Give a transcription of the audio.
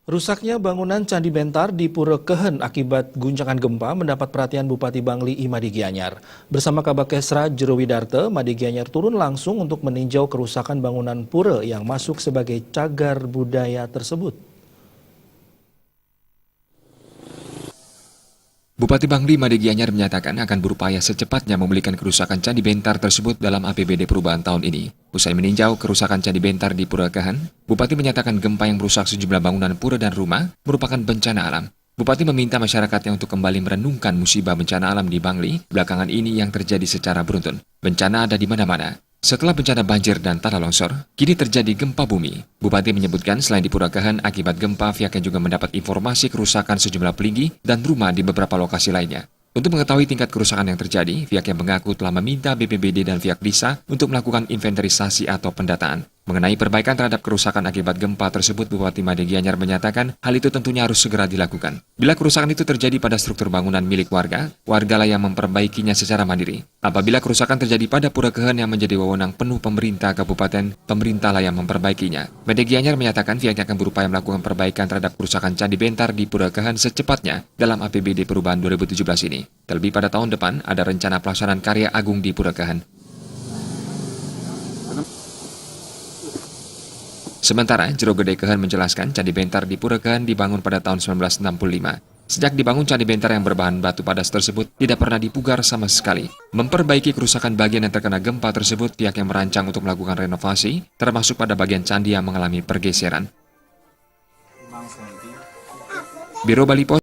Rusaknya bangunan Candi Bentar di Pura Kehen akibat guncangan gempa mendapat perhatian Bupati Bangli Imadi Gianyar. Bersama Kabakesra Jero Widarte, Madi Gianyar turun langsung untuk meninjau kerusakan bangunan pura yang masuk sebagai cagar budaya tersebut. Bupati Bangli Imadi Gianyar menyatakan akan berupaya secepatnya memulihkan kerusakan Candi Bentar tersebut dalam APBD perubahan tahun ini. Usai meninjau kerusakan Candi Bentar di Pura Kehen, Bupati menyatakan gempa yang merusak sejumlah bangunan pura dan rumah merupakan bencana alam. Bupati meminta masyarakatnya untuk kembali merenungkan musibah bencana alam di Bangli belakangan ini yang terjadi secara beruntun. Bencana ada di mana-mana. Setelah bencana banjir dan tanah longsor, kini terjadi gempa bumi. Bupati menyebutkan selain di Pura Kehen akibat gempa, pihaknya juga mendapat informasi kerusakan sejumlah pelinggi dan rumah di beberapa lokasi lainnya. Untuk mengetahui tingkat kerusakan yang terjadi, pihaknya mengaku telah meminta BPBD dan pihak desa untuk melakukan inventarisasi atau pendataan. Mengenai perbaikan terhadap kerusakan akibat gempa tersebut, Bupati Imadi Gianyar menyatakan hal itu tentunya harus segera dilakukan. Bila kerusakan itu terjadi pada struktur bangunan milik wargalah yang memperbaikinya secara mandiri. Apabila kerusakan terjadi pada Pura Kehen yang menjadi wewenang penuh pemerintah kabupaten, pemerintahlah yang memperbaikinya. Imadi Gianyar menyatakan pihaknya akan berupaya melakukan perbaikan terhadap kerusakan Candi Bentar di Pura Kehen secepatnya dalam APBD perubahan 2017 ini. Terlebih pada tahun depan ada rencana pelaksanaan karya agung di Pura Kehen. Sementara, Jero Gede Kehen menjelaskan Candi Bentar di Pura Kehen dibangun pada tahun 1965. Sejak dibangun, Candi Bentar yang berbahan batu padas tersebut tidak pernah dipugar sama sekali. Memperbaiki kerusakan bagian yang terkena gempa tersebut, pihak yang merancang untuk melakukan renovasi, termasuk pada bagian candi yang mengalami pergeseran. Biro Bali Pos